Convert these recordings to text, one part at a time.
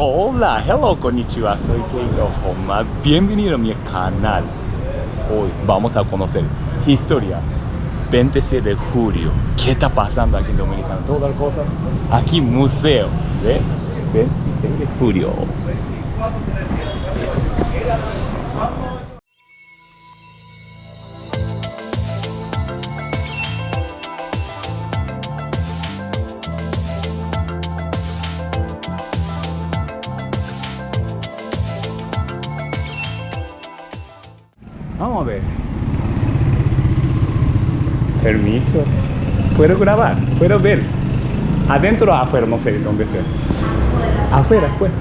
Hola, hello, konnichiwa, soy Keiko Honma. Bienvenido a mi canal. Hoy vamos a conocer historia 26 de julio. ¿Qué está pasando aquí en Dominicana? Todas las cosas. Aquí museo de 26 de julio. Vamos a ver. Permiso. ¿Puedo grabar? ¿Puedo ver? ¿Adentro o afuera? No sé dónde sea. Afuera, afuera.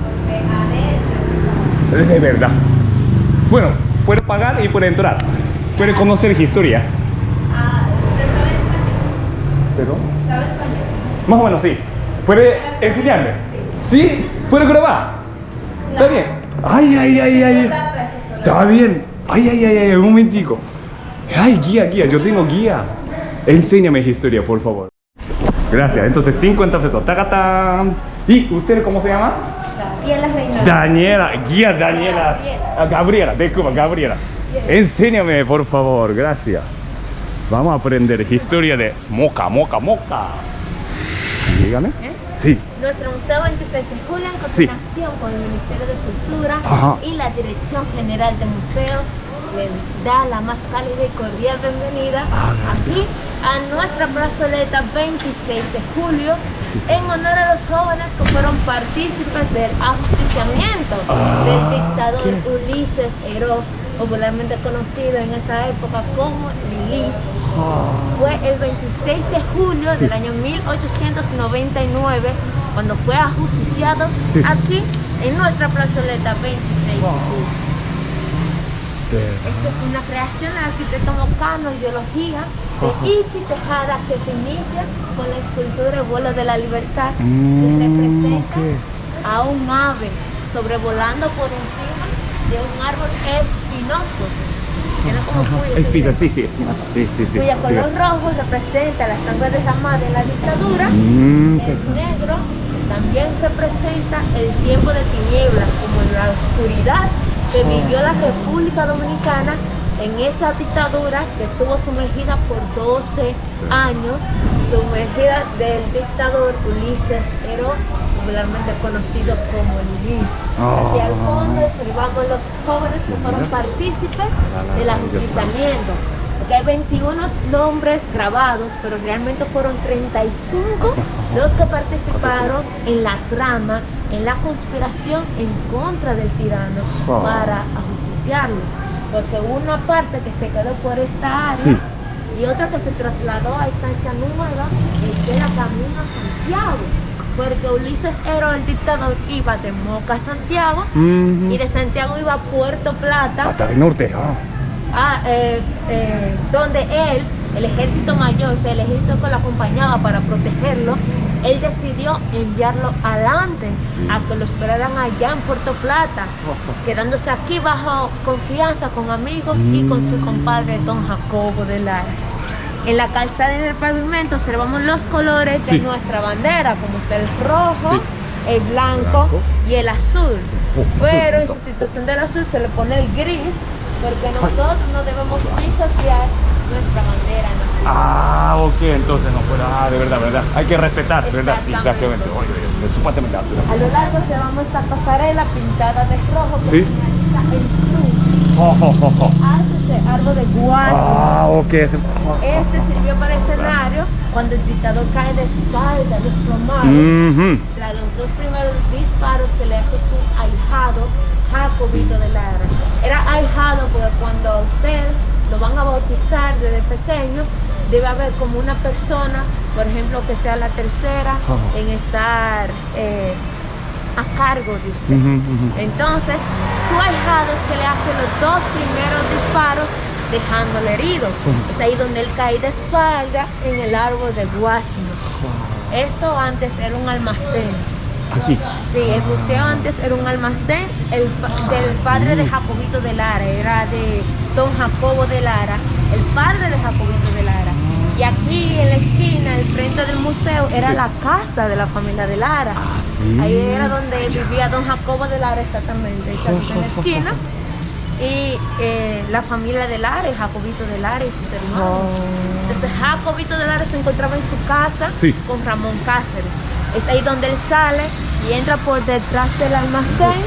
De verdad. Bueno, puedo pagar y puedo entrar. Puedo conocer historia. ¿Perdón? ¿Sabes español? Más o menos, sí. ¿Puede enseñarme? ¿Sí? ¿Puedo grabar? ¿Está bien? Ay, ay, ay, ay. Está bien. Ay, ay, ay, ay, un momentico. Ay, guía, yo tengo guía. Enséñame historia, por favor. Gracias, entonces 50 pesos. ¡Tacatán! ¿Y usted cómo se llama? Daniela Reynoso. Daniela, guía Daniela. Gabriela, de Cuba, Gabriela. Enséñame, por favor, gracias. Vamos a aprender historia de Moca. Dígame. Sí. Nuestro museo 26 de julio, en coordinación con el Ministerio de Cultura y la Dirección General de Museos, le da la más cálida y cordial bienvenida aquí a nuestra plazoleta 26 de julio en honor a los jóvenes que fueron partícipes del ajusticiamiento del dictador Ulises Heró, popularmente conocido en esa época como Lilis. Fue el 26 de julio del año 1899 cuando fue ajusticiado aquí en nuestra plazoleta 26 de julio. Esta es una creación del arquitecto mocano, ideología de Iki Tejada, que se inicia con la escultura El vuelo de la libertad, que representa a un ave sobrevolando por encima de un árbol espinoso. Tiene como cuya color rojo representa la sangre derramada en la dictadura. El negro también representa el tiempo de tinieblas, como la oscuridad que vivió la República Dominicana en esa dictadura que estuvo sumergida por 12 años, sumergida del dictador Ulises Heró, popularmente conocido como Lilis. Aquí al fondo observamos los jóvenes que fueron partícipes del ajusticiamiento, porque hay 21 nombres grabados, pero realmente fueron 35 los que participaron en la trama, en la conspiración en contra del tirano para ajusticiarlo, porque hubo una parte que se quedó por esta área y otra que se trasladó a Estancia Nueva, que era camino a Santiago, porque Ulises Heró, el dictador, iba de Moca a Santiago y de Santiago iba a Puerto Plata, hasta el norte. donde él, el ejército mayor, o sea, el ejército que lo acompañaba para protegerlo, él decidió enviarlo adelante a que lo esperaran allá en Puerto Plata, quedándose aquí bajo confianza con amigos y con su compadre Don Jacobo de Lara. En la calzada y en el pavimento observamos los colores de nuestra bandera, como está el rojo, el blanco y el azul. Pero en sustitución del azul se le pone el gris, porque nosotros no debemos pisotear nuestra bandera nacional. Ok, entonces no puedo. De verdad. Hay que respetar, ¿verdad? Sí, exactamente. Oye, supuestamente. A lo largo observamos esta pasarela pintada de rojo que finaliza en cruz. Este árbol de guasima. Este sirvió para escenario cuando el dictador cae de espalda, desplomado. Tras los dos primeros disparos que le hace su ahijado, Jacobito de Lara. Era ahijado porque cuando a usted lo van a bautizar desde pequeño, debe haber como una persona, por ejemplo, que sea la tercera en estar a cargo de usted. Entonces, su ahijado es que le hace los dos primeros disparos dejándole herido. Es ahí donde él cae de espalda en el árbol de guasima. Esto antes era un almacén. Aquí. Sí, el museo antes era un almacén del padre de Jacobito de Lara, era de Don Jacobo de Lara, el padre de Jacobito de Lara. Y aquí en la esquina, al frente del museo, era la casa de la familia de Lara. Ah, sí. Ahí era donde vivía don Jacobo de Lara, exactamente, en la esquina. Y la familia de Lara, Jacobito de Lara y sus hermanos. Entonces Jacobito de Lara se encontraba en su casa con Ramón Cáceres. Es ahí donde él sale y entra por detrás del almacén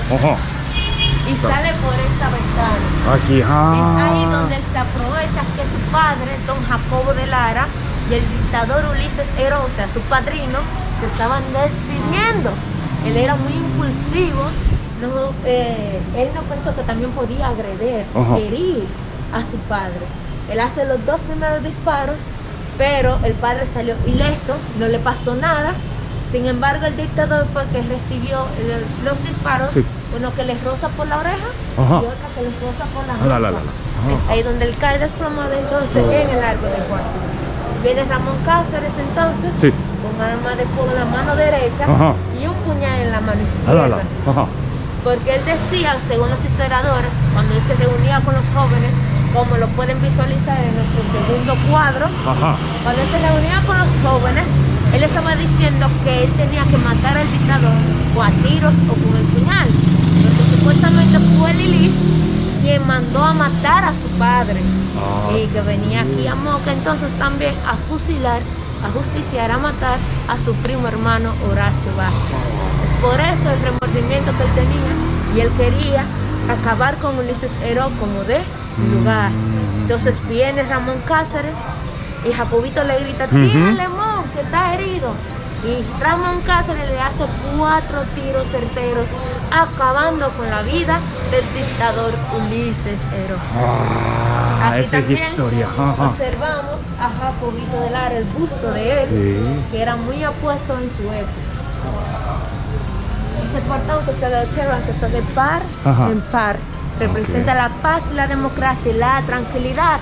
y sale por esta ventana. Aquí, Es ahí donde se aprovecha que su padre, don Jacobo de Lara, y el dictador Ulises Heró, o sea, su padrino, se estaban despidiendo. Él era muy impulsivo. No, él no pensó que también podía herir a su padre. Él hace los 2 primeros disparos, pero el padre salió ileso, no le pasó nada. Sin embargo, el dictador fue que recibió los disparos, uno que le roza por la oreja y otro que le roza por la nuca. Es ahí donde él cae desplomado entonces en el árbol de Washington. Viene Ramón Cáceres entonces con arma de fuego en la mano derecha y un puñal en la mano izquierda. Porque él decía, según los historiadores, cuando él se reunía con los jóvenes, como lo pueden visualizar en nuestro segundo cuadro, cuando él se reunía con los jóvenes, él estaba diciendo que él tenía que matar al dictador o a tiros o con el puñal, porque supuestamente fue Lilis quien mandó a matar a su padre y que venía aquí a Moca entonces también a fusilar, a justiciar, a matar a su primo hermano Horacio Vázquez. Es por eso el remordimiento que él tenía y él quería acabar con Ulises Heró como de lugar. Entonces viene Ramón Cáceres y Jacobito le grita, tírale, Mon, que está herido. Y Ramón Cáceres le hace 4 tiros certeros, acabando con la vida del dictador Ulises Heró. Aquí esa es historia. Observamos a Jacobito de Lara, el busto de él, que era muy apuesto en su época. Ese portón que ustedes observan que está de par en par, representa la paz, la democracia y la tranquilidad.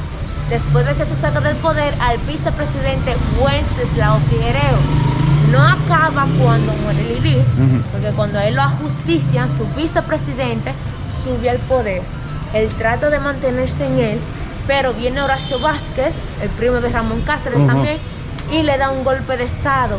Después de que se saca del poder al vicepresidente Wenceslao Figuereo. No acaba cuando muere Lilis, porque cuando a él lo ajustician, su vicepresidente sube al poder. Él trata de mantenerse en él, pero viene Horacio Vázquez, el primo de Ramón Cáceres también, y le da un golpe de estado.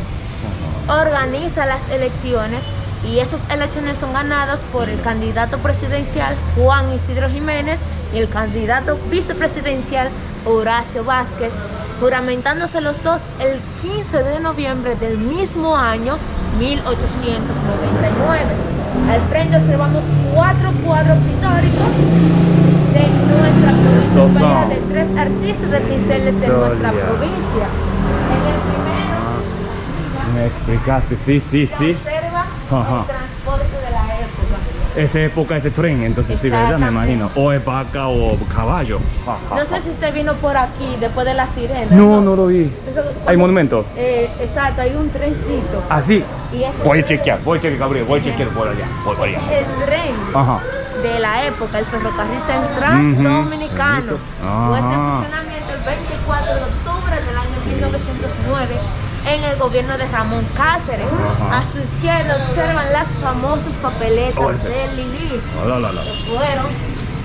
Organiza las elecciones y esas elecciones son ganadas por el candidato presidencial Juan Isidro Jiménez y el candidato vicepresidencial Horacio Vázquez, juramentándose los dos el 15 de noviembre del mismo año 1899. Al frente observamos 4 cuadros pictóricos de nuestra provincia, de 3 artistas de pinceles de nuestra provincia. En el primero, me explicaste, sí. se observa el transporte de la época. Esa época es de tren, entonces sí, ¿verdad? Me imagino. O es vaca o caballo. No sé si usted vino por aquí después de la sirena. No lo vi. ¿Hay monumento? Exacto, hay un trencito. ¿Así? Y ese Voy a chequear, Gabriel, voy a chequear por allá. es el tren de la época, el ferrocarril central dominicano. Puesto en funcionamiento el 24 de octubre del año 1909 en el gobierno de Ramón Cáceres. A su izquierda observan las famosas papeletas de Lilis, que fueron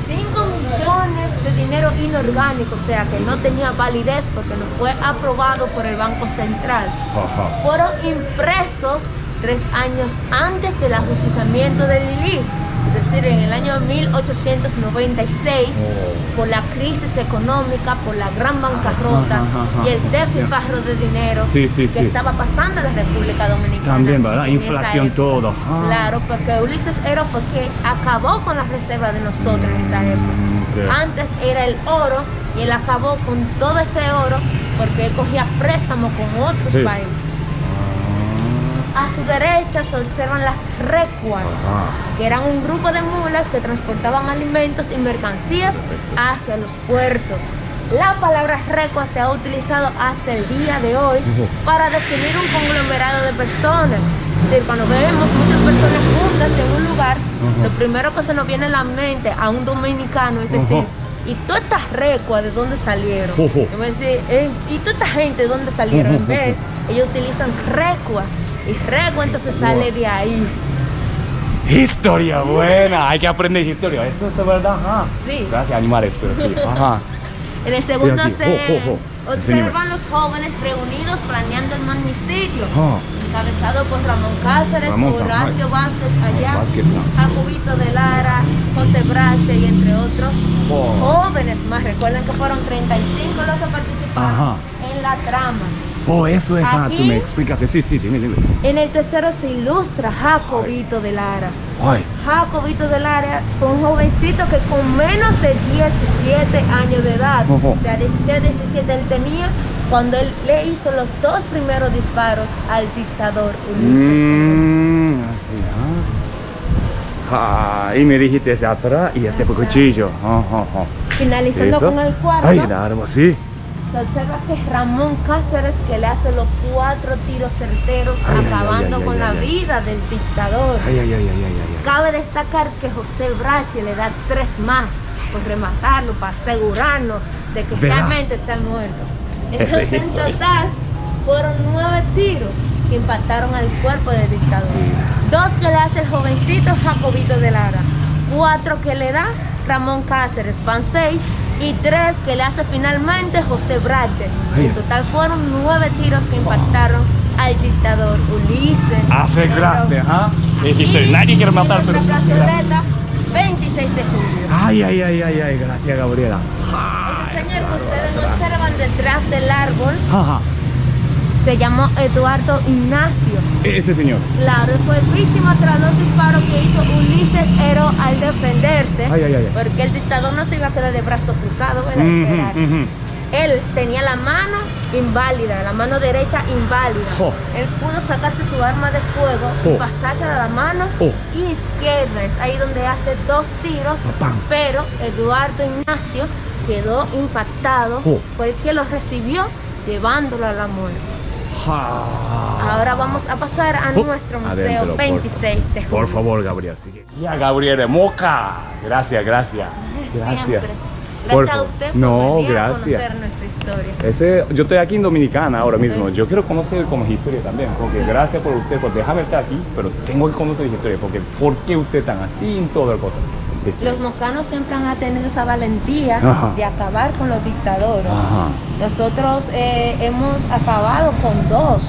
5 millones de dinero inorgánico, o sea que no tenía validez porque no fue aprobado por el Banco Central. Fueron impresos 3 años antes del ajusticiamiento de Lilis, es decir, en el año 1896, por la crisis económica, por la gran bancarrota y el despilfarro de dinero que estaba pasando en la República Dominicana. También, ¿verdad? Inflación, todo. Claro, porque Ulises Heró fue que acabó con las reservas de nosotros en esa época. Antes era el oro y él acabó con todo ese oro porque él cogía préstamos con otros países. A su derecha se observan las recuas, que eran un grupo de mulas que transportaban alimentos y mercancías hacia los puertos. La palabra recua se ha utilizado hasta el día de hoy para definir un conglomerado de personas. Es decir, cuando vemos muchas personas juntas en un lugar, lo primero que se nos viene a la mente a un dominicano es decir, ¿y todas estas recuas de dónde salieron? Es decir, ¿y toda esta gente de dónde salieron? En vez, ellos utilizan recua. Y recua entonces sale de ahí. Historia buena, hay que aprender historia. Eso es verdad. Sí. Gracias, animales, pero sí. En el segundo aquí. se Enséñame. observan los jóvenes reunidos planeando el magnicidio, Ah. encabezado por Ramón Cáceres, Ramón Horacio Vázquez allá, Vázquez, Jacobito de Lara, José Brache y entre otros Oh. jóvenes más. Recuerden que fueron 35 los que participaron Ajá. en la trama. Oh, eso es. Ah, Aquí- tú me explicaste. Sí, sí, dime, dime. En el tercero se ilustra Jacobito de Lara. Ay. Jacobito de Lara fue un jovencito que con menos de 17 años de edad, Ojo. o sea, 16, 17 él tenía cuando él le hizo los 2 primeros disparos al dictador Ulises. Así, ah. Y me dijiste ese atrás y este fue cuchillo. Ajá. Finalizando ¿Eso? con el cuarto, Ay, claro, sí. se observa que es Ramón Cáceres que le hace los 4 tiros certeros, Ay, ay, acabando ay, ay, con ay, la ay. vida del dictador. Ay. Cabe destacar que José Brache le da 3 más por rematarlo, para asegurarnos de que ¿Verdad? realmente está muerto. Esa Entonces, en historia. total, fueron 9 tiros que impactaron al cuerpo del dictador. 2 que le hace el jovencito Jacobito de Lara, 4 que le da Ramón Cáceres, van 6, y 3 que le hace finalmente José Brache. Ay. En total fueron 9 tiros que impactaron al dictador Ulises. Hace Pero gracia, ¿ah? Dijiste, aquí, nadie quiere matar, en pero. nuestra plazoleta, 26 de julio. Ay, gracias, Gabriela. Ese señor que ustedes observan detrás del árbol Ajá. se llamó Eduardo Ignacio. Ese señor. Claro, fue víctima tras los disparos que hizo Ulises Hero al defenderse, Ay. porque el dictador no se iba a quedar de brazos cruzados, ¿verdad? Esperar. Ujú. Él tenía la mano inválida, la mano derecha inválida. Oh. Él pudo sacarse su arma de fuego y Oh. pasársela a la mano Oh. izquierda. Es ahí donde hace 2 tiros, Pam. pero Eduardo Ignacio quedó impactado, Oh. fue el que lo recibió llevándolo a la muerte. Ahora vamos a pasar a nuestro museo Adentro, 26 de julio. Por favor, Gabriela, sigue. Ya, Gabriela, Moca. Gracias. Siempre. Por Gracias a favor. usted por No, venir a gracias. conocer nuestra historia. Yo estoy aquí en Dominicana ahora mismo. Sí. Yo quiero conocer como historia también, porque gracias por usted, por dejarme estar aquí, pero tengo que conocer historia, porque ¿por qué usted tan así en todas las cosas? Los mocanos siempre han tenido esa valentía Ajá. de acabar con los dictadores. Ajá. Nosotros hemos acabado con 2.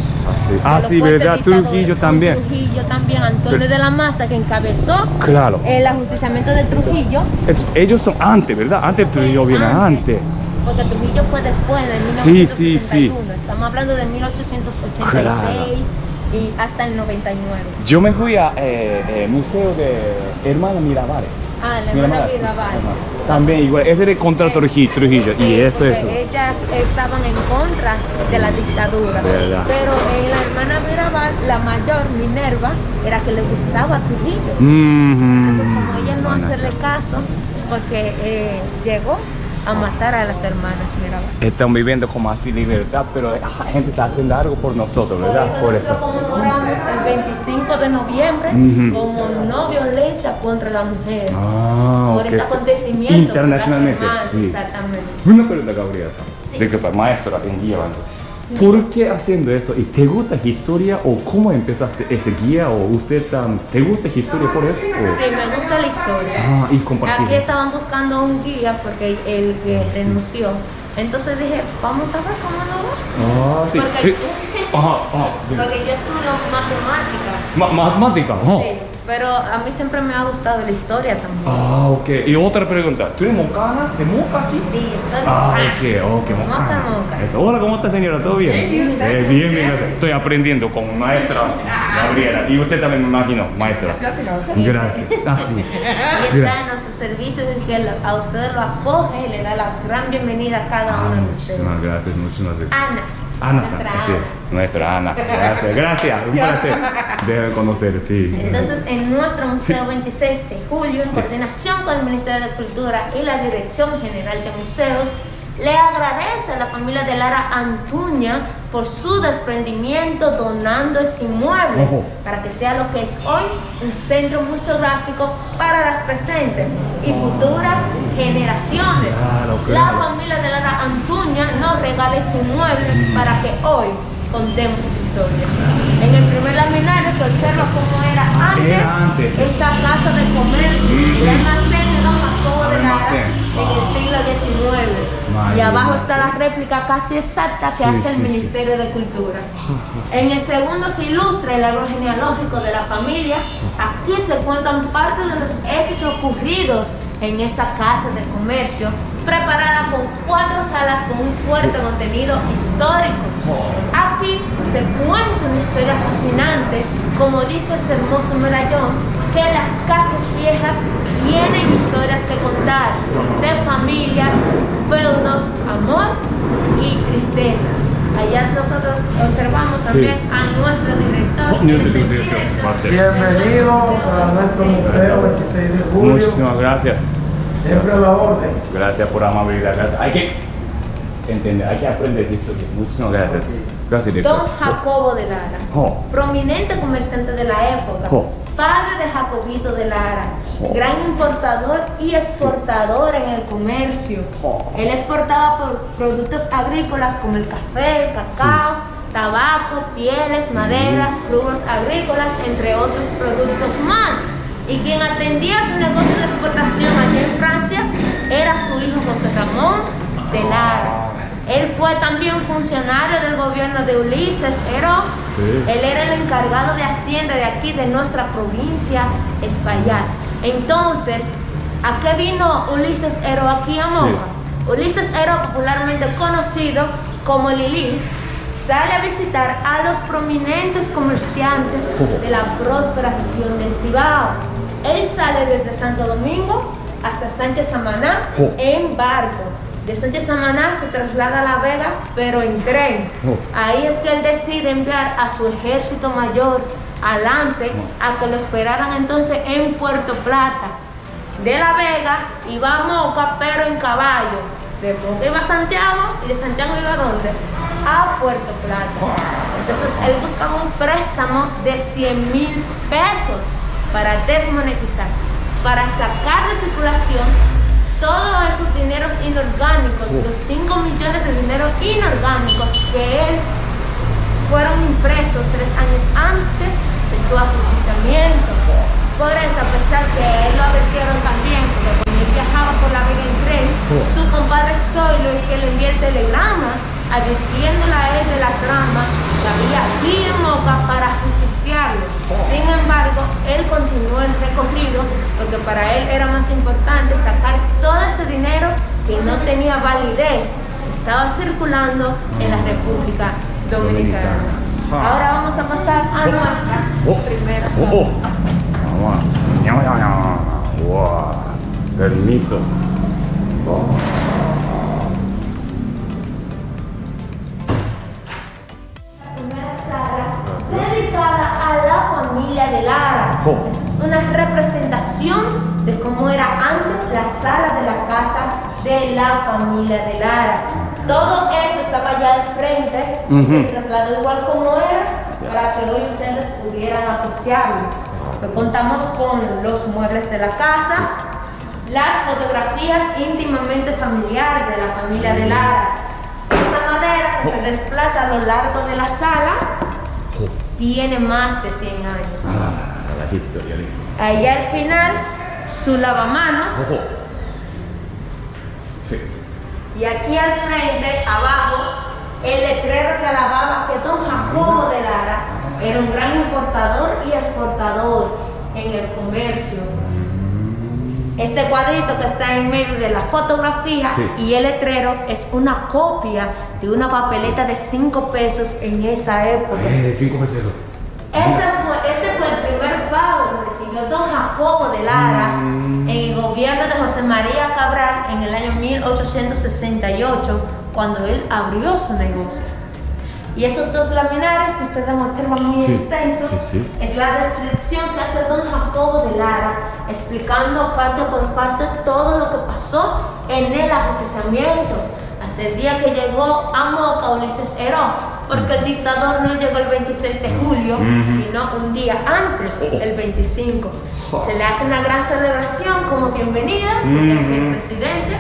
Sí, ¿verdad? Trujillo también. Trujillo también, Antonio Sí. de la Maza, que encabezó Claro. el ajusticiamiento de Trujillo. Ellos son antes, ¿verdad? Antes Trujillo Fue viene antes. Porque Trujillo fue después de Sí, 1961. Estamos hablando de 1886 Claro. y hasta el 99. Yo me fui a Museo de Hermana Mirabales. Ah, la hermana Mirabal. Ajá. También igual, ese era contra Trujillo, Sí, y eso porque es. ellas estaban en contra de la dictadura. Verdad. Pero la hermana Mirabal, la mayor, Minerva, era que le gustaba Trujillo. Mm-hmm. Entonces, como ella no hacerle caso, porque llegó a matar a las hermanas Mirabal. Están viviendo como así libertad, pero la gente está haciendo algo por nosotros, Por ¿verdad? eso Por nosotros eso. conmemoramos el 25 de noviembre Ujú. como no violencia contra la mujer. Ah, Por ok. ese acontecimiento. Internacionalmente, por las hermanas, sí. Exactamente. Una pregunta, Gabriela. Sí. Disculpa, maestra en guía. ¿Por qué haciendo eso? ¿Y te gusta historia o cómo empezaste ese guía? ¿O te gusta historia por eso? o- Sí, me gusta la historia. Ah, y compartir. Aquí estaban buscando un guía porque el que renunció. Entonces dije, vamos a ver cómo nos va. Ah, sí. Porque, Ajá, porque yo estudio matemáticas. Matemática. Oh. Sí, pero a mí siempre me ha gustado la historia también. Ah, ok. Y otra pregunta. ¿Tú eres mocana? ¿De Moca aquí? Sí, yo soy Ah, mocana. ok, mocana. Moca. Eso. Hola, ¿cómo está, señora? ¿Todo bien? Bien, gracias. Estoy aprendiendo con maestra Gabriela. Y usted también me imagino, maestra. Gracias. Ah, sí. Y está en nuestro servicio en que a ustedes lo acoge y le da la gran bienvenida a cada uno de ustedes. Muchísimas gracias, muchísimas gracias. Ana. Ana, nuestra sí, Ana. nuestra Ana. Gracias, un placer. Deben conocer, sí. Entonces, en nuestro Museo 26 de julio, en coordinación con el Ministerio de Cultura y la Dirección General de Museos, le agradece a la familia de Lara Antuña por su desprendimiento donando este inmueble Ojo. para que sea lo que es hoy, un centro museográfico para las presentes y futuras generaciones. Claro. La familia de Lara Antuña nos regala este inmueble para que hoy contemos historia. En el primer laminario se observa cómo era antes esta casa de comercio, el almacén de Don Jacobo de Lara Almacén. en el siglo XIX. Y abajo está la réplica casi exacta que hace el Ministerio de Cultura. En el segundo se ilustra el árbol genealógico de la familia. Aquí se cuentan parte de los hechos ocurridos en esta casa de comercio, preparada con 4 salas con un fuerte contenido histórico. Aquí se cuenta una historia fascinante, como dice este hermoso medallón, que las casas viejas tienen historias que contar, de familias, feudos, amor y tristezas. Allá nosotros observamos también a nuestro director. Bienvenidos a nuestro museo 26 de julio. Muchísimas gracias. Siempre a la orden. Gracias por la amabilidad. Gracias. Hay que entender, hay que aprender de historia. Muchísimas gracias. Gracias, director. Don Jacobo de Lara, prominente comerciante de la época, padre de Jacobito de Lara, gran importador y exportador en el comercio. Él exportaba productos agrícolas como el café, el cacao, tabaco, pieles, maderas, frugos agrícolas, entre otros productos más. Y quien atendía su negocio de exportación allí en Francia era su hijo José Ramón de Lara. Él fue también funcionario del gobierno de Ulises Heró. Él era el encargado de Hacienda de aquí, de nuestra provincia Espaillat. Entonces, ¿a qué vino Ulises Heró aquí a Moca? Ulises Heró, popularmente conocido como Lilis, sale a visitar a los prominentes comerciantes de la próspera región del Cibao. Él sale desde Santo Domingo hacia Sánchez Samaná en barco. De Sánchez Samaná se traslada a La Vega, pero en tren. Ahí es que él decide enviar a su ejército mayor adelante a que lo esperaran entonces en Puerto Plata. De La Vega iba a Moca, pero en caballo. De Moca iba a Santiago y de Santiago iba a ¿dónde? A Puerto Plata. Entonces él buscaba un préstamo de 100,000 pesos para desmonetizar, para sacar de circulación todos esos dineros inorgánicos, los 5 millones de dinero inorgánicos que él fueron impresos 3 años antes de su ajusticiamiento. Por eso, a pesar que él lo advirtieron también, porque cuando él viajaba por La Vega en tren, su compadre Zoilo es que le envía el telegrama advirtiéndole a él de la trama que había aquí en Moca para justiciarlo. Sin embargo, él continuó el recorrido porque para él era más importante sacar todo ese dinero que no tenía validez, estaba circulando en la República Dominicana. Ahora vamos a pasar a nuestra primera zona. Wow, permiso. La primera sala dedicada a la familia de Lara. Esta es una representación de cómo era antes la sala de la casa de la familia de Lara. Todo esto estaba ya al frente, se trasladó igual como era, para que hoy ustedes pudieran apreciarlos. Contamos con los muebles de la casa, las fotografías íntimamente familiares de la familia de Lara. Esta madera que se desplaza a lo largo de la sala tiene más de 100 años. La historia. Allá al final, su lavamanos. Y aquí al frente, abajo, el letrero que alababa que don Jacobo de Lara era un gran importador y exportador en el comercio. Este cuadrito que está en medio de la fotografía y el letrero es una copia de una papeleta de 5 pesos en esa época. 5 pesos. Este fue el primer pago que recibió don Jacobo de Lara en el gobierno de José María Cabral en el año 1868, cuando él abrió su negocio. Y esos 2 laminares que ustedes observan muy extensos, es la descripción que hace don Jacobo de Lara, explicando parte por parte todo lo que pasó en el ajusticiamiento, hasta el día que llegó a Moca Ulises Heró, porque el dictador no llegó el 26 de julio, sino un día antes, el 25. Se le hace una gran celebración como bienvenida, porque es el presidente.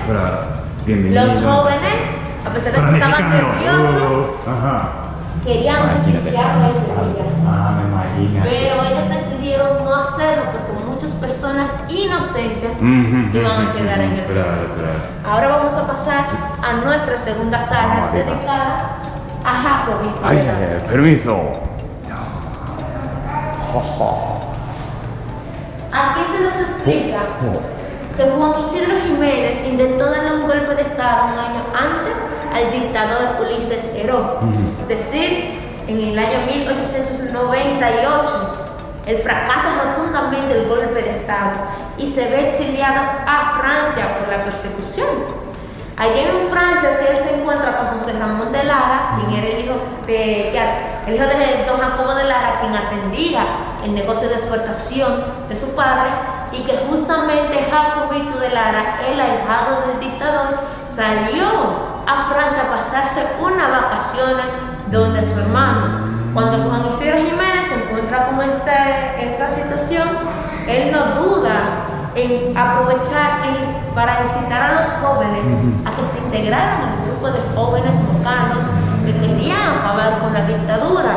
Los jóvenes, a pesar de que estaban nerviosos, querían justiciarlo ese día. Pero ellos decidieron no hacerlo porque muchos muchas personas inocentes iban a quedar en el Claro. Ahora vamos a pasar a nuestra segunda sala dedicada a Jacobito. Ay, permiso. Aquí se nos explica que Juan Isidro Jiménez intentó darle un golpe de estado un año antes al dictador Ulises Heró, es decir, en el año 1898. Él fracasa rotundamente el golpe de estado y se ve exiliado a Francia por la persecución. Allí en Francia que él se encuentra con José Ramón de Lara, quien era el hijo de don Jacobo de Lara, quien atendía el negocio de exportación de su padre, y que justamente Jacobito de Lara, el ahijado del dictador, salió a Francia a pasarse unas vacaciones donde su hermano. Cuando Juan Isidro Jiménez se encuentra con esta situación, él no duda en aprovechar para incitar a los jóvenes a que se integraran al grupo de jóvenes mocanos que querían acabar con la dictadura.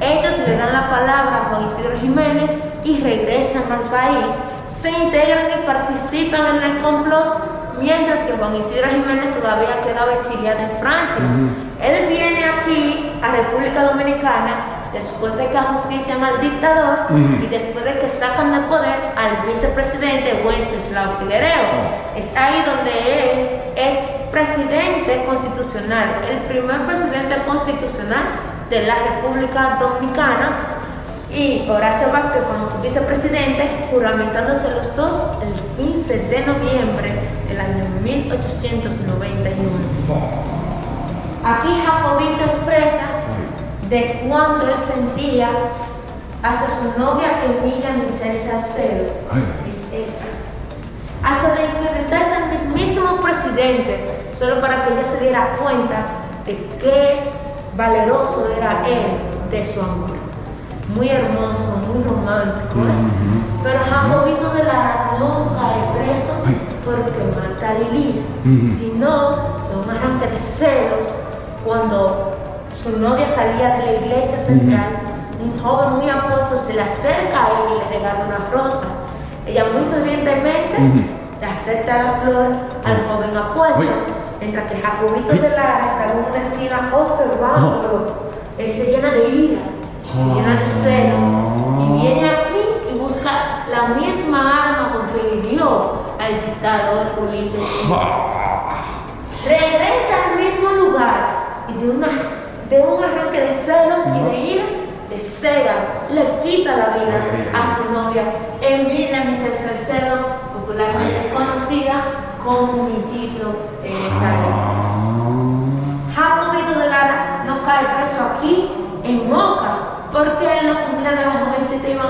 Ellos le dan la palabra a Juan Isidro Jiménez y regresan al país, se integran y participan en el complot, mientras que Juan Isidro Jiménez todavía quedaba exiliado en Francia. Él viene aquí a República Dominicana después de que ajustician al dictador y después de que sacan de poder al vicepresidente Wenceslao Figueiredo. Es ahí donde él es presidente constitucional, el primer presidente constitucional de la República Dominicana, y Horacio Vázquez como su vicepresidente, juramentándose los dos el 15 de noviembre del año 1891. Aquí Jacobito expresa de cuánto él sentía hacia su novia Emilia Michel Salcedo. Es esta. Hasta de enfrentarse al mismísimo presidente, solo para que ella se diera cuenta de qué valeroso era él de su amor. Muy hermoso, muy romántico. Pero Jacobito de Lara no cae preso porque mata a Lilis, sino de un arranque de celos cuando su novia salía de la iglesia central. Un joven muy apuesto se le acerca a él y le regala una rosa. Ella muy sonrientemente le acepta la flor al joven apuesto, mientras que Jacobito de Lara está en una esquina observándolo. Él se llena de ira, se llena de celos y viene aquí y busca la misma arma con que hirió al dictador Ulises Heró. Regresa al mismo lugar y de un arranque de celos y de ira, le cega, le quita la vida a su novia Emilia Michel Salcedo, popularmente conocida como Millito en esa época. Jacobito de Lara no cae preso aquí en Moca, porque en la familia de la jovencita iban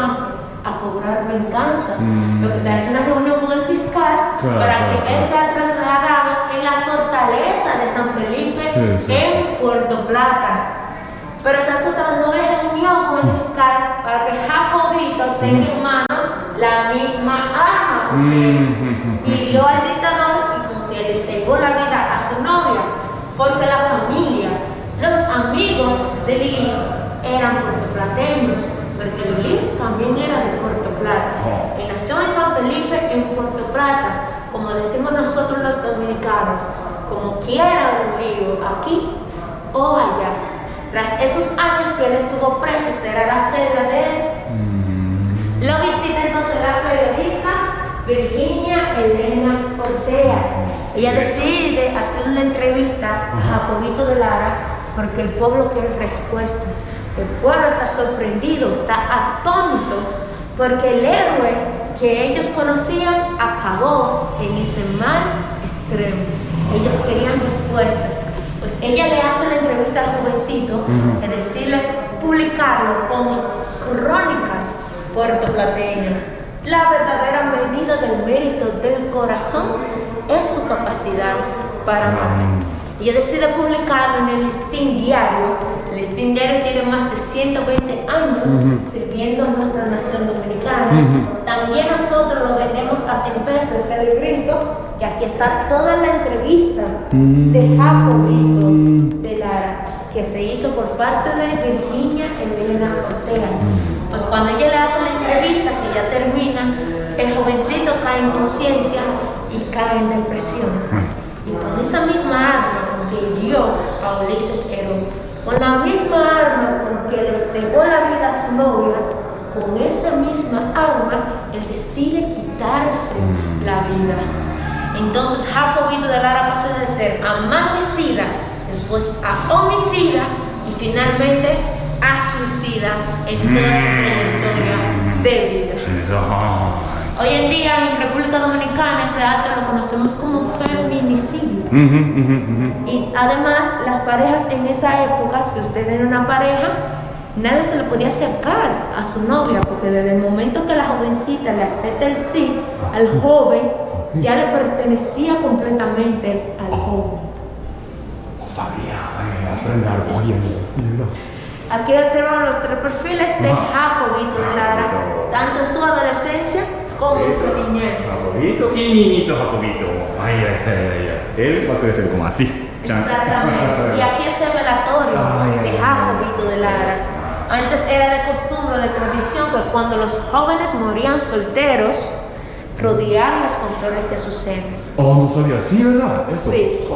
a cobrar venganza. Lo que se hace una reunión con el fiscal para que él sea trasladado en la fortaleza de San Felipe en Puerto Plata. Pero Salcedo no le reunió con el fiscal para que Jacobito tenga en mano la misma arma, porque hirió al dictador y con que le cegó la vida a su novia, porque la familia, los amigos de Lilis eran puertoplateños, porque Lilis también era de Puerto Plata. Él nació en San Felipe, en Puerto Plata, como decimos nosotros los dominicanos, como quiera un lío, aquí o allá. Tras esos años que él estuvo preso, esta era la celda de él, lo visita entonces la periodista Virginia Elena Ortega. Ella decide hacer una entrevista a Jacobito de Lara porque el pueblo quiere respuesta. El pueblo está sorprendido, está atónito, porque el héroe que ellos conocían acabó en ese mal extremo. Ellos querían respuestas. Pues ella le hace la entrevista al jovencito que decide publicarlo como Crónicas Puertoplateñas. La verdadera medida del mérito del corazón es su capacidad para amar. Ella decide publicarlo en el Listín Diario. El Listín Diario tiene más de 120 años sirviendo a nuestra nación dominicana. También nosotros lo vendemos a 100 pesos, este librito, que aquí está toda la entrevista de Jacobito de Lara. que se hizo por parte de Virginia Elena Ortega. Pues cuando ella le hace la entrevista, que ya termina, el jovencito cae en conciencia y cae en depresión. Y con esa misma arma con que hirió a Ulises Herón, con la misma arma con que le cegó la vida a su novia, con esta misma arma él decide quitarse la vida. Entonces Jacobito de Lara pasa de ser a magnicida, después a homicida y finalmente a suicida en toda su trayectoria de vida. Hoy en día en República Dominicana ese acto lo conocemos como feminicidio. Y además las parejas en esa época, si usted era una pareja, nadie se le podía acercar a su novia, porque desde el momento que la jovencita le acepta el sí al joven, ya le pertenecía completamente al joven. No sabía, aprender algo hoy en día. Aquí observamos los tres perfiles de Jacobito de Lara, tanto en su adolescencia como en su niñez. Jacobito y niñito Jacobito. Ay. Él va a crecer como así. Exactamente. Y aquí está el velatorio de Jacobito de Lara. Antes era de costumbre, de tradición, que cuando los jóvenes morían solteros, rodearlos con flores de azucenas. Oh, no sabía, sí, ¿verdad? Eso. Sí.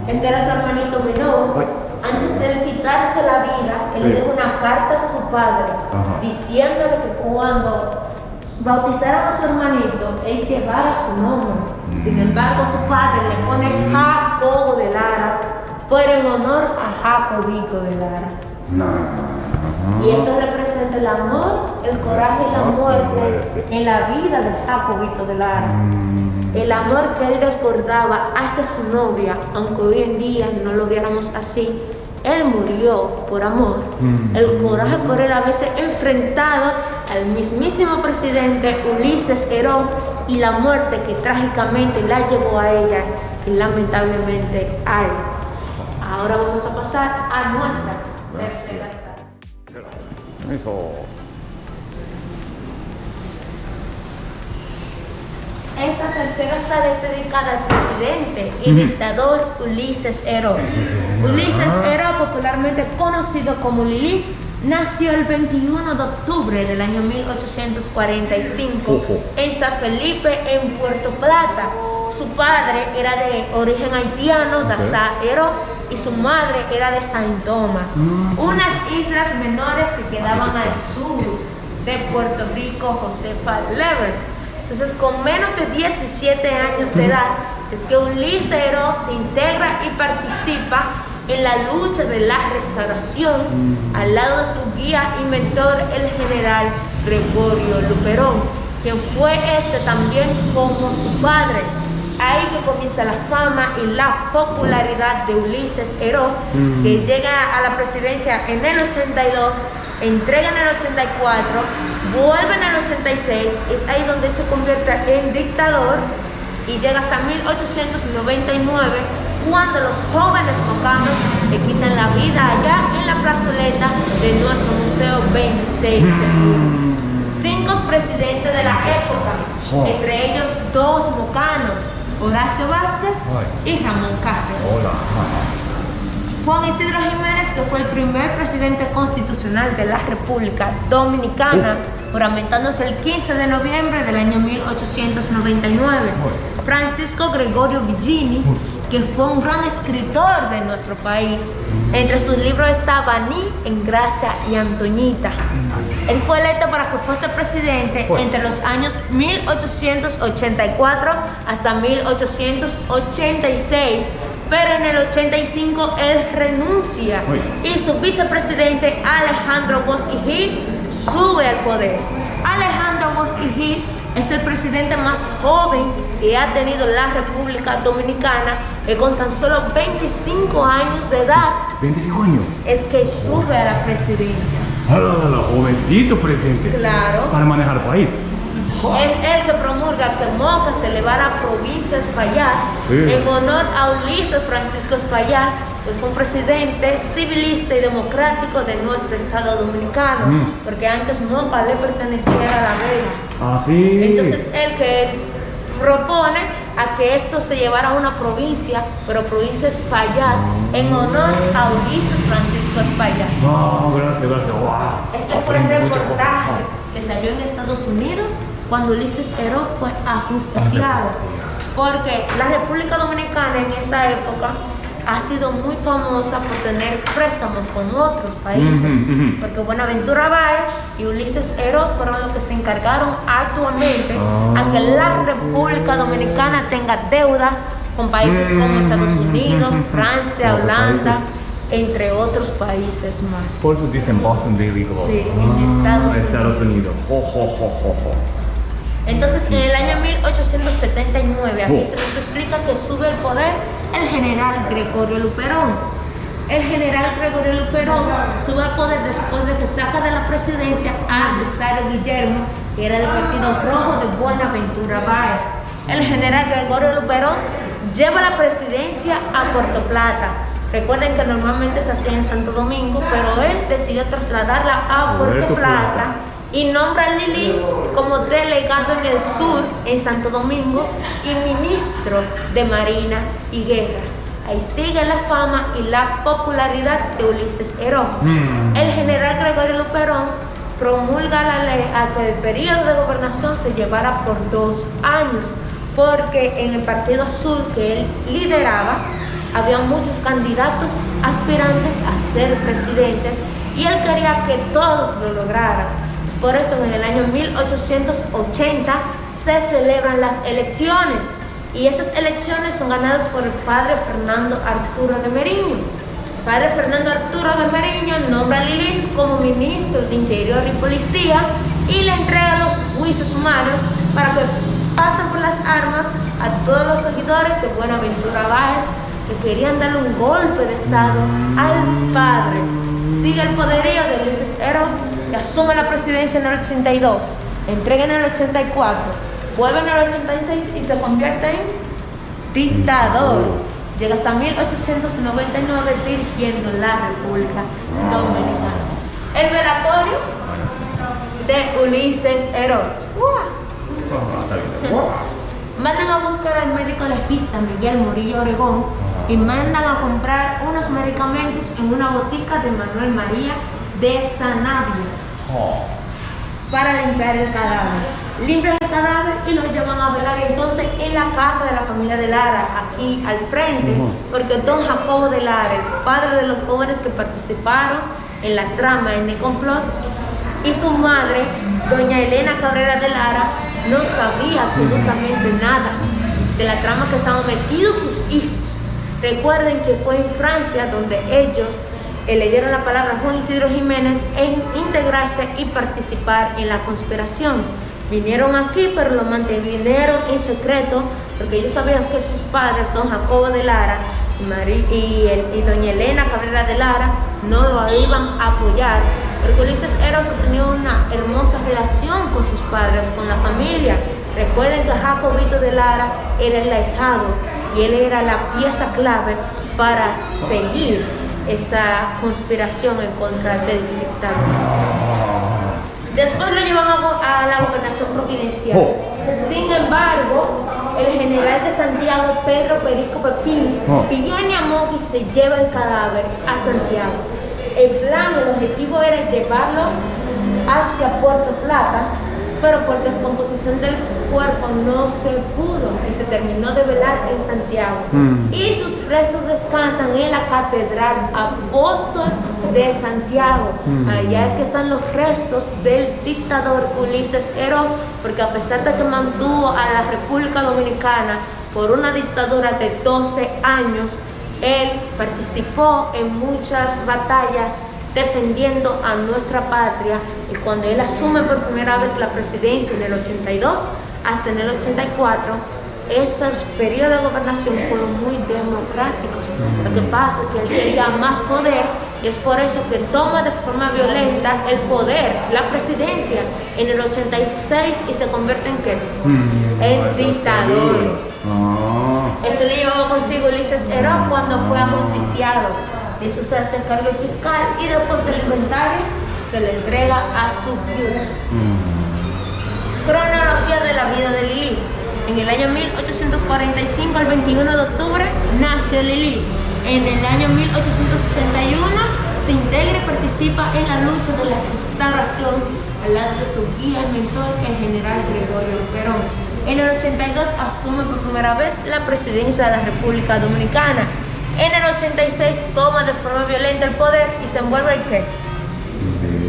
Este era su hermanito menor. Antes de él quitarse la vida, él le dio una carta a su padre diciéndole que cuando bautizaran a su hermanito, él llevara su nombre. Sin embargo, su padre le pone Jacobo de Lara, pero en honor a Jacobito de Lara. Y esto representa el amor, el coraje y la muerte en la vida de Jacobito de Lara. El amor que él desbordaba hacia su novia, aunque hoy en día no lo viéramos así, él murió por amor. El coraje por él haberse enfrentado al mismísimo presidente Ulises Herón y la muerte que trágicamente la llevó a ella y lamentablemente a él. Ahora vamos a pasar a nuestra tercera sala. Esta tercera sala es dedicada al presidente y dictador Ulises Herón. Ulises Herón, popularmente conocido como Ulises, nació el 21 de octubre del año 1845 en San Felipe, en Puerto Plata. Su padre era de origen haitiano, Daza Herón, y su madre era de Saint Thomas, unas islas menores que quedaban al sur de Puerto Rico, Josefa Levert. Entonces, con menos de 17 años de edad, es que Ulises Herón se integra y participa en la lucha de la restauración al lado de su guía y mentor, el general Gregorio Luperón, quien fue también como su padre. Es ahí que comienza la fama y la popularidad de Ulises Herón, que llega a la presidencia en el 82, entrega en el 84, vuelve en el 86, es ahí donde se convierte en dictador y llega hasta 1899, cuando los jóvenes mocanos le quitan la vida allá en la plazoleta de nuestro Museo 26 de Julio. 5 presidentes de la época, entre ellos 2 mocanos, Horacio Vázquez y Ramón Cáceres. Juan Isidro Jiménez, que fue el primer presidente constitucional de la República Dominicana, juramentándose el 15 de noviembre del año 1899. Francisco Gregorio Villini, que fue un gran escritor de nuestro país. Entre sus libros está Baní, Engracia y Antoñita. Él fue electo para que fuese presidente entre los años 1884 hasta 1886, pero en el 85 él renuncia y su vicepresidente Alejandro Bosch y Gil sube al poder. Alejandro Bosch y Gil es el presidente más joven que ha tenido la República Dominicana, que con tan solo 25 años de edad 25 años. es que sube a la presidencia. Jovencito presidente. Claro. Para manejar el país. Es el que promulga que Moca se le va a la provincia de Espaillat en honor a Ulises Francisco Espaillat, que fue un presidente civilista y democrático de nuestro estado dominicano, porque antes Moca le pertenecía a La Vega. Ah, sí. Entonces él propone a que esto se llevara a una provincia, pero provincia Espaillat, en honor a Ulises Francisco Espaillat. No, gracias, wow. Este fue el reportaje que salió en Estados Unidos cuando Ulises Heró fue ajusticiado. Porque la República Dominicana en esa época ha sido muy famosa por tener préstamos con otros países. Porque Buenaventura Báez y Ulises Heró fueron los que se encargaron actualmente a que la República Dominicana tenga deudas con países como Estados Unidos, Francia, Holanda, entre otros países más. Por eso dicen Boston Daily Globe. Sí, en Estados Unidos. Entonces, en el año 1879, aquí se nos explica que sube al poder el general Gregorio Luperón. El general Gregorio Luperón sube al poder después de que saca de la presidencia a Cesario Guillermo, que era del Partido Rojo de Buenaventura Báez. El general Gregorio Luperón lleva la presidencia a Puerto Plata. Recuerden que normalmente se hacía en Santo Domingo, pero él decidió trasladarla a Puerto Plata y nombra a Lilis como delegado en el sur, en Santo Domingo, y ministro de Marina y Guerra. Ahí sigue la fama y la popularidad de Ulises Heró. El general Gregorio Luperón promulga la ley a que el periodo de gobernación se llevara por 2 años, porque en el Partido Azul que él lideraba, había muchos candidatos aspirantes a ser presidentes y él quería que todos lo lograran. Por eso en el año 1880 se celebran las elecciones y esas elecciones son ganadas por el padre Fernando Arturo de Meriño. El padre Fernando Arturo de Meriño nombra a Lilis como ministro de Interior y Policía y le entrega los juicios sumarios para que pasen por las armas a todos los seguidores de Buenaventura Báez que querían darle un golpe de estado al padre. Sigue el poderío de Ulises Heró, que asume la presidencia en el 82, entrega en el 84, vuelve en el 86 y se convierte en dictador. Llega hasta 1899 dirigiendo la República Dominicana. El velatorio de Ulises Heró. Mandan a buscar al médico legista Miguel Morillo Oregón y mandan a comprar unos medicamentos en una botica de Manuel María de Sanabria para limpiar el cadáver. Limpian el cadáver y lo llevan a velar entonces en la casa de la familia de Lara, aquí al frente, porque don Jacobo de Lara, el padre de los jóvenes que participaron en la trama en el complot, y su madre, doña Elena Cabrera de Lara, no sabía absolutamente nada de la trama que estaban metidos sus hijos. Recuerden que fue en Francia donde ellos le dieron la palabra a Juan Isidro Jiménez en integrarse y participar en la conspiración. Vinieron aquí, pero lo mantuvieron en porque ellos sabían que sus padres, don Jacobo de Lara y doña Elena Cabrera de Lara, no lo iban a apoyar, porque Ulises Heró tenía una hermosa relación con sus padres, con la familia. Recuerden que Jacobito de Lara era el ahijado y él era la pieza clave para seguir esta conspiración en contra del dictador. Después lo llevan a la gobernación providencial. Sin embargo, el general de Santiago, Pedro Perico Pepín, Pillón Amón, y se lleva el cadáver a Santiago. El plan, el objetivo era llevarlo hacia Puerto Plata, pero por descomposición del cuerpo no se pudo y se terminó de velar en Santiago. Y sus restos descansan en la Catedral Apóstol de Santiago. Allá es que están los restos del dictador Ulises Heró, porque a pesar de que mantuvo a la República Dominicana por una dictadura de 12 años, él participó en muchas batallas defendiendo a nuestra patria, y cuando él asume por primera vez la presidencia en el 82 hasta en el 84, esos periodos de gobernación fueron muy democráticos. Lo que pasa es que él quería más poder y es por eso que toma de forma violenta el poder, la presidencia, en el 86 y se convierte en ¿qué? En dictador. Esto le llevaba consigo Ulises Heró cuando fue ajusticiado. Eso se hace cargo el fiscal y después del inventario se le entrega a su viuda. Cronología de la vida de Lilis. En el año 1845, el 21 de octubre, nació Lilis. En el año 1861 se integra y participa en la lucha de la restauración al lado de su guía y mentor, el general Gregorio Perón. En el 82 asume por primera vez la presidencia de la República Dominicana. En el 86 toma de forma violenta el poder y se envuelve en ¿qué?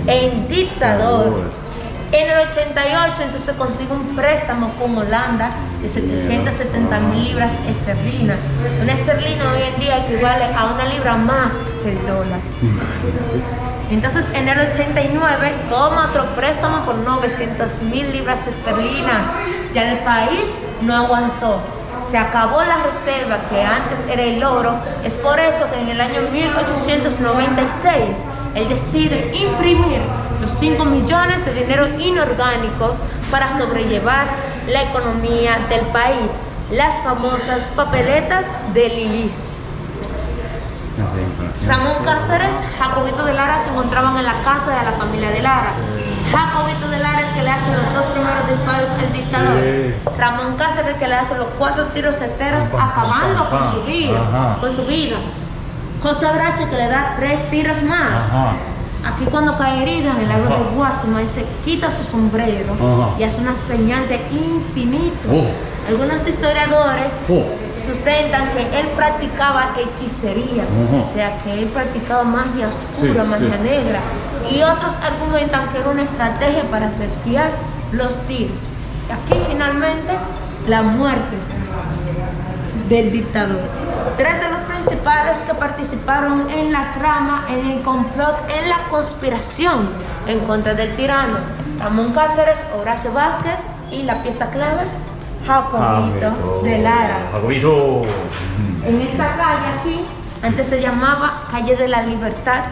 En dictador. En el 88 entonces consigue un préstamo con Holanda de 770.000 libras esterlinas. Una esterlina hoy en día equivale a una libra más que el dólar. Entonces en el 89 toma otro préstamo por 900.000 libras esterlinas. Ya el país no aguantó. Se acabó la reserva que antes era el oro. Es por eso que en el año 1896 él decide imprimir los 5 millones de dinero inorgánico para sobrellevar la economía del país. Las famosas papeletas de Lilis. Ramón Cáceres, Jacobito de Lara se encontraban en la casa de la familia de Lara. Jacobito de Lara es que le hace los 2 primeros disparos al dictador. Sí. Ramón Cáceres que le hace los 4 tiros certeros acabando con su vida. José Brache que le da 3 tiros más. Aquí cuando cae herida en el árbol de Guasuma, él se quita su sombrero y hace una señal de infinito. Algunos historiadores sustentan que él practicaba hechicería, o sea que él practicaba magia oscura, magia negra, y otros argumentan que era una estrategia para desviar los tiros. Y aquí finalmente la muerte del dictador. 3 de los principales que participaron en la trama, en el complot, en la conspiración en contra del tirano: Ramón Cáceres, Horacio Vázquez y la pieza clave, Jacobito de Lara. Jacobito. En esta calle aquí, antes se llamaba Calle de la Libertad,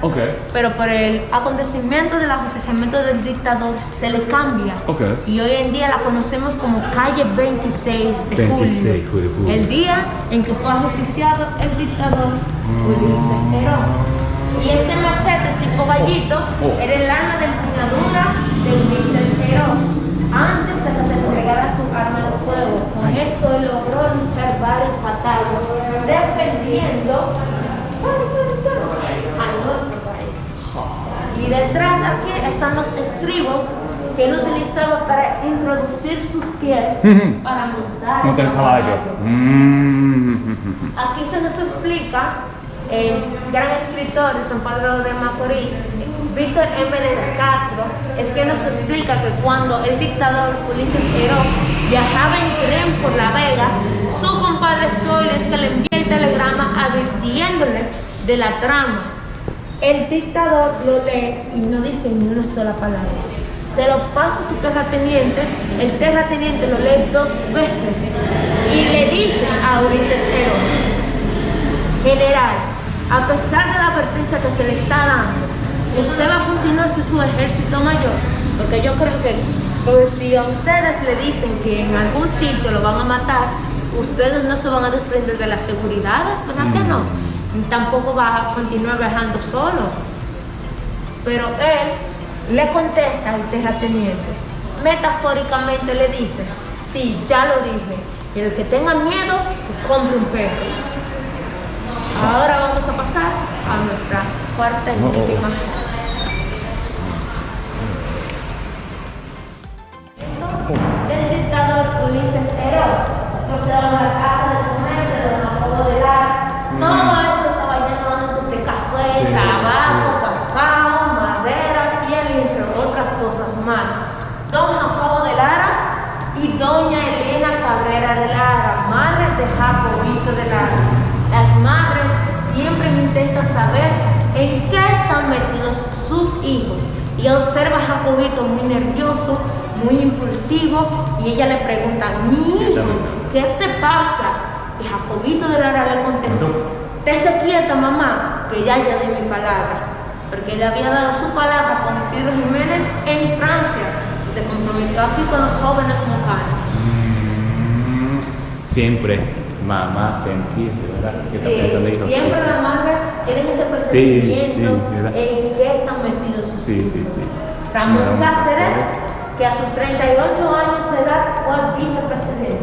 pero por el acontecimiento del ajusticiamiento del dictador se le cambia. Y hoy en día la conocemos como Calle 26 de Julio. El día en que fue ajusticiado el dictador Ulises Herón. Y este machete tipo gallito era el arma de empuñadura de Ulises Herón, antes de que se le entregara su arma de fuego. Con esto él logró luchar varias batallas, defendiendo a nuestro país. Y detrás aquí están los estribos que él utilizaba para introducir sus pies para montar el caballo. Aquí se nos explica el gran escritor de San Pedro de Macorís, Víctor M. de Castro, es que nos explica que cuando el dictador Ulises Herón viajaba en tren por La Vega, su compadre Zoilo es que le envía el telegrama advirtiéndole de la trama. El dictador lo lee y no dice ni una sola palabra. Se lo pasa a su terrateniente, el terrateniente lo lee 2 veces y le dice a Ulises Herón: general, a pesar de la advertencia que se le está dando, usted va a continuar su ejército mayor, porque yo creo que pues, si a ustedes le dicen que en algún sitio lo van a matar, ustedes no se van a desprender de las seguridades, ¿verdad que no? Y tampoco va a continuar viajando solo. Pero él le contesta al terrateniente, metafóricamente le dice: sí, ya lo dije, y el que tenga miedo, que compre un perro. Ahora vamos a pasar a nuestra cuarta y última sala. Del dictador Ulises Herón, procedieron a la casa de comercio de Jacobo de Lara. Todo esto estaba lleno antes de café, tabaco, cacao, madera, piel y entre otras cosas más. Don Jacobo de Lara y doña Elena Cabrera de Lara, madre de Jacobito de Lara. Las madres siempre intentan saber en qué están metidos sus hijos, y observa a Jacobito muy nervioso, muy impulsivo, y ella le pregunta: mi hijo, ¿qué te pasa? Y Jacobito de Lara le contestó: "Tese quieta, mamá, que ya di mi palabra", porque él había dado su palabra con Isidro Jiménez en Francia y se comprometió aquí con los jóvenes mocanos. Siempre mamá sentirse, ¿verdad? Sí, siempre la madre tiene ese presentimiento en qué están metidos sus hijos. Ramón Cáceres, que a sus 38 años de edad fue vicepresidente.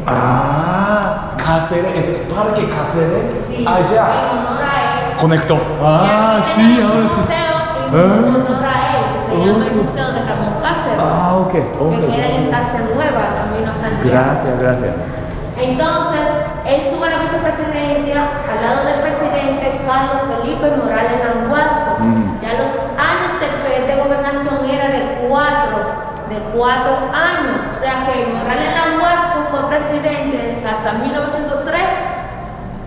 Cáceres, entonces Parque Cáceres, Sí, allá. en honor a él. Conectó. Y Ah, aquí sí, tenemos un ahora sí. museo en honor a él, que se llama el Museo de Ramón Cáceres, Ah, ok, que queda en Estancia Nueva, Camino a Santiago. Gracias, gracias. Entonces, él sube a la vicepresidencia al lado del presidente Carlos Felipe Morales Languasco. Ya los años de gobernación era de cuatro años. O sea que Morales Languasco fue presidente hasta 1903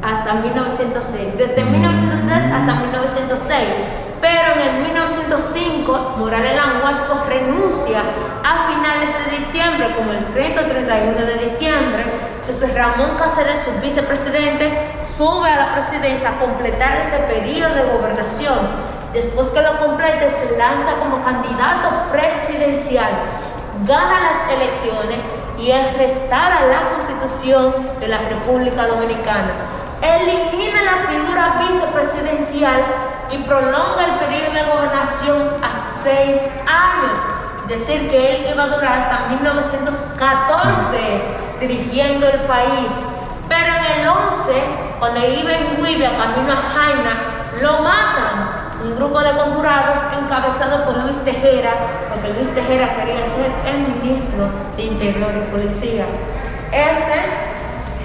hasta 1906. Desde 1903 hasta 1906. Pero en el 1905, Morales Languasco renuncia a finales de diciembre, como el 30 o 31 de diciembre. Entonces Ramón Cáceres, su vicepresidente, sube a la presidencia a completar ese periodo de gobernación. Después que lo complete, se lanza como candidato presidencial, gana las elecciones y él restaura la Constitución de la República Dominicana. Elimina la figura vicepresidencial y prolonga el periodo de gobernación a 6 años. Es decir, que él iba a durar hasta 1914 dirigiendo el país. Pero en el 11, cuando iba en Huivia, camino a Jaina, lo matan un grupo de conjurados encabezado por Luis Tejera, porque Luis Tejera quería ser el ministro de Interior y Policía. Este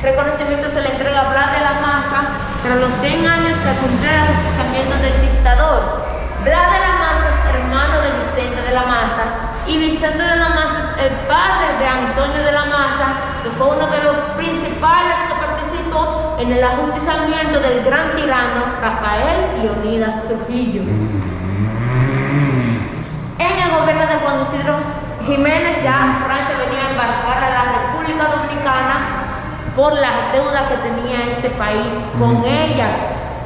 reconocimiento se le entrega a Blas de la Maza, pero los 100 años que cumplió el ajusticiamiento del dictador. Blas de la Maza es hermano de Vicente de la Maza, y Vicente de la Maza es el padre de Antonio de la Maza, que fue uno de los principales que participó en el ajusticiamiento del gran tirano Rafael Leonidas Trujillo. En el gobierno de Juan Isidro Jiménez, ya Francia venía a embarcar a la República Dominicana por la deuda que tenía este país con ella.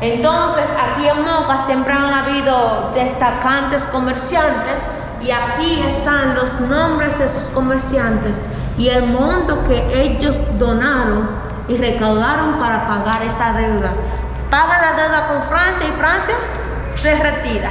Entonces, aquí en Moca siempre han habido destacantes comerciantes, y aquí están los nombres de esos comerciantes y el monto que ellos donaron y recaudaron para pagar esa deuda. Paga la deuda con Francia y Francia se retira.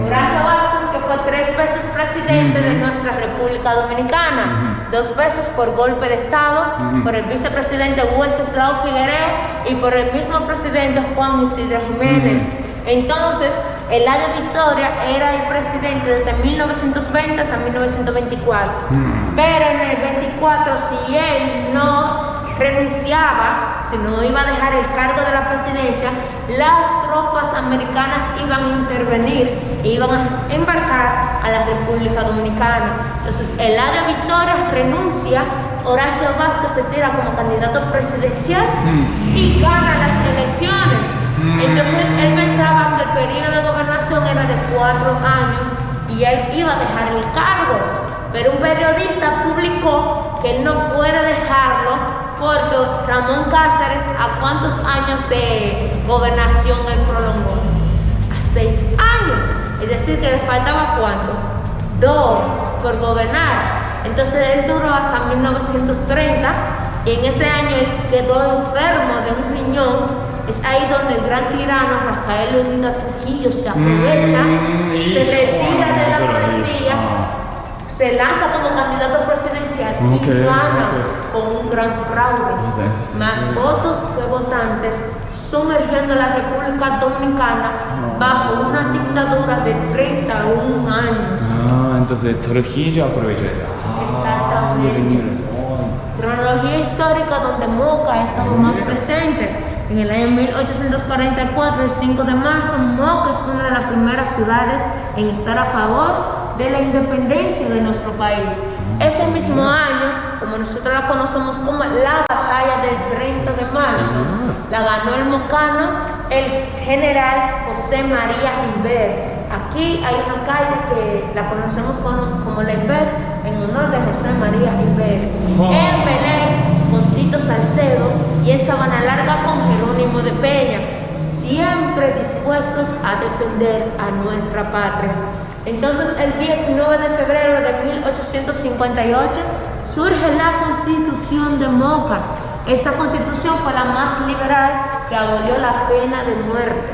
Horacio Vázquez, que fue 3 veces presidente de nuestra República Dominicana, 2 veces por golpe de Estado, por el vicepresidente Wenceslao Figuereo y por el mismo presidente Juan Isidro Jiménez. Entonces, Eladio Victoria era el presidente desde 1920 hasta 1924. Pero en el 24, si él no renunciaba, si no iba a dejar el cargo de la presidencia, las tropas americanas iban a intervenir e iban a embarcar a la República Dominicana. Entonces, Eladio Victoria renuncia, Horacio Vázquez se tira como candidato presidencial y gana las elecciones. Entonces, él pensaba que el periodo de gobernación era de 4 años y él iba a dejar el cargo. Pero un periodista publicó que él no puede dejarlo porque Ramón Cáceres, ¿a cuántos años de gobernación él prolongó? A 6 años. Es decir, que le faltaba ¿cuánto? 2 por gobernar. Entonces él duró hasta 1930 y en ese año él quedó enfermo de un riñón. Es ahí donde el gran tirano Rafael Leonidas Trujillo se aprovecha, se retira de la policía, se lanza como candidato presidencial y gana con un gran fraude. Más votos que votantes, sumergiendo a la República Dominicana bajo una dictadura de 31 años. Entonces Trujillo aprovechó eso. Exactamente. Cronología histórica donde Moca ha estado más presente. En el año 1844, el 5 de marzo, Moca es una de las primeras ciudades en estar a favor de la independencia de nuestro país. Ese mismo año, como nosotros la conocemos como la batalla del 30 de marzo, la ganó el mocano, el general José María Imbert. Aquí hay una calle que la conocemos como la Imbert, en honor de José María Imbert. En Belén, con Tito Salcedo, y en Sabana Larga con Jerónimo de Peña, siempre dispuestos a defender a nuestra patria. Entonces, el 19 de febrero de 1858 surge la Constitución de Moca. Esta constitución fue la más liberal, que abolió la pena de muerte.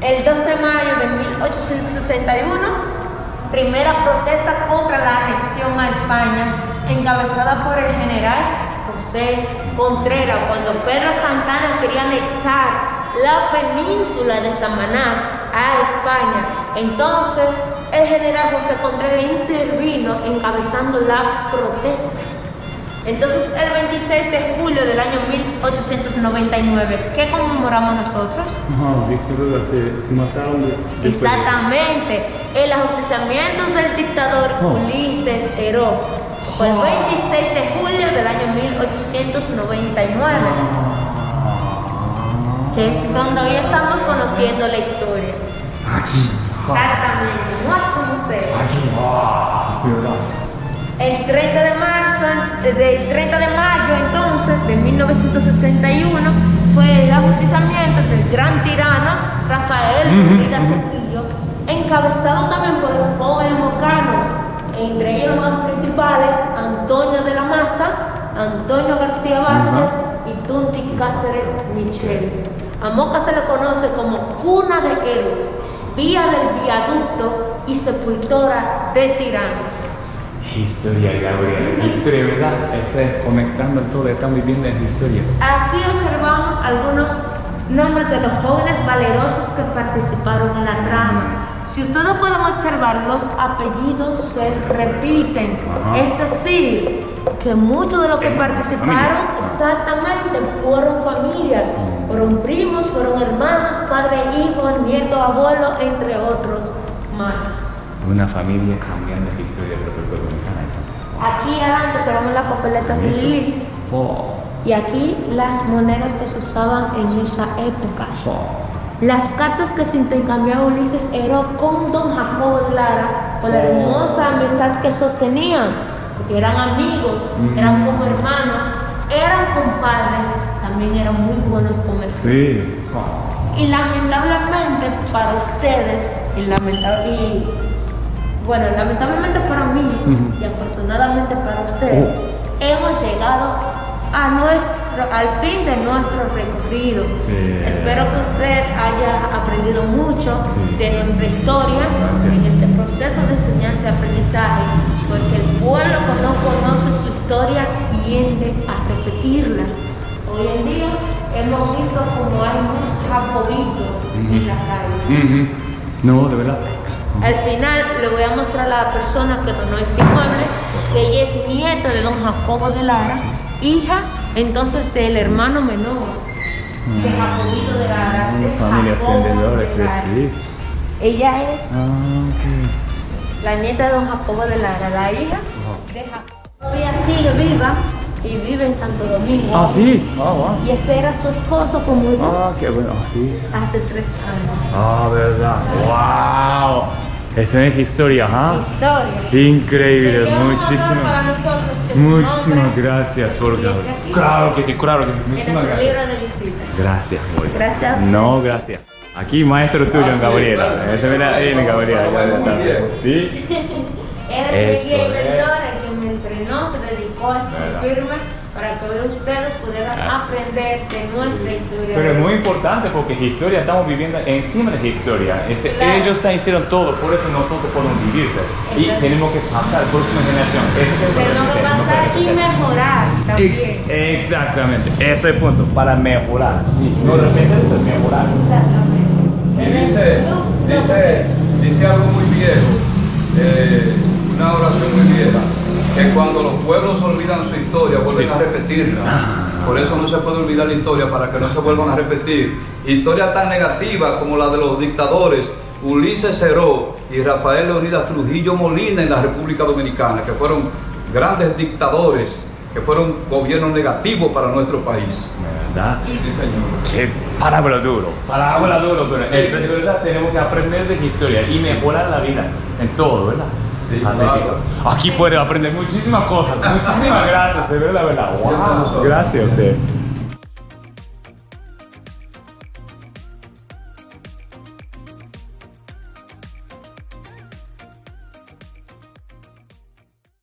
El 2 de mayo de 1861, primera protesta contra la anexión a España, encabezada por el general José Contreras, cuando Pedro Santana quería anexar la península de Samaná a España. Entonces el general José Contreras intervino encabezando la protesta. Entonces el 26 de julio del año 1899, ¿qué conmemoramos nosotros? Víctor, se mataron de Exactamente, el ajusticiamiento del dictador Ulises Heró. Fue el 26 de julio del año 1899. Que es donde hoy estamos conociendo la historia. Aquí. Exactamente, nuestro museo. Aquí. Sí, ¿verdad? El 30 de mayo entonces de 1961 fue el ajusticiamiento del gran tirano Rafael Leónidas Trujillo, encabezado también por los jóvenes mocanos, entre ellos los más principales, Antonio de la Maza, Antonio García Vázquez y Tunti Cáceres Michel. A Moca se le conoce como cuna de héroes, vía del viaducto y sepultura de tiranos. Historia, Gabriel. Historia, ¿verdad? Conectando todo, estamos viviendo en historia. Aquí observamos algunos nombres de los jóvenes valerosos que participaron en la trama. Si ustedes pueden observar, los apellidos se repiten. Es decir, que muchos de los que participaron exactamente fueron familias, fueron primos, fueron hermanos, padre, hijo, nieto, abuelo, entre otros más. Una familia cambiando la historia de la República Dominicana, entonces. Aquí adelante se ven las papeletas de Lilis. Y aquí las monedas que se usaban en esa época. Las cartas que se intercambiaba Ulises Heró con don Jacobo de Lara por la hermosa amistad que sostenían, porque eran amigos, eran como hermanos, eran compadres, también eran muy buenos comerciantes. Sí. Y lamentablemente para ustedes, lamentablemente para mí y afortunadamente para ustedes, hemos llegado al fin de nuestro recorrido. Espero que usted haya aprendido mucho de nuestra historia en este proceso de enseñanza y aprendizaje, porque el pueblo que no conoce su historia tiende a repetirla. Hoy en día hemos visto como hay muchos jacobitos en la calle. No, de verdad. Al final le voy a mostrar a la persona que donó este inmueble, que ella es nieta de don Jacobo de Lara, hija entonces del hermano menor de Jacobito de Lara, de Familia Jacobo ascendedores, de Lara. sí. Ella es la nieta de don Jacobo de Lara, la hija de Jacobo. Todavía sigue viva y vive en Santo Domingo. Ah, sí. Wow. Y este era su esposo, como yo, Qué bueno. Sí. hace 3 años. Verdad. Wow. Esa es historia, Historia. Increíble, Sería un honor para muchísimas. nosotros que su Muchísimas nombre gracias por estuviese aquí Claro que sí. en Muchísimas nuestro gracias. libro de visita. Gracias, Olga. Gracias. No, gracias. Aquí, maestro tuyo, en Gabriela. Ese viene Gabriela. ¿Sí? Él es mi guía y mentor, el que me entrenó, se dedicó a instruirme para que hoy ustedes pudieran aprender de nuestra historia. Pero es muy importante porque historia, estamos viviendo encima de historia. Ellos hicieron todo, por eso nosotros podemos vivir. Y tenemos que pasar a la próxima generación. Tenemos que pasar y mejorar también. Exactamente, ese es el punto, para mejorar. Sí, no de repente es mejorar. Exactamente. Y dice algo muy viejo, una oración muy vieja, que cuando los pueblos olvidan su historia vuelven a repetirla. Por eso no se puede olvidar la historia, para que no se vuelvan a repetir. Historias tan negativas como la de los dictadores Ulises Heró y Rafael Leónidas Trujillo Molina en la República Dominicana, que fueron grandes dictadores, que fueron gobiernos negativos para nuestro país. ¿Verdad? Sí, señor. Qué palabra duro, pero eso es verdad, tenemos que aprender de historia y mejorar la vida en todo, ¿verdad? Sí, así claro. que aquí puede aprender muchísimas cosas, muchísimas gracias, de verdad, wow, gracias a usted.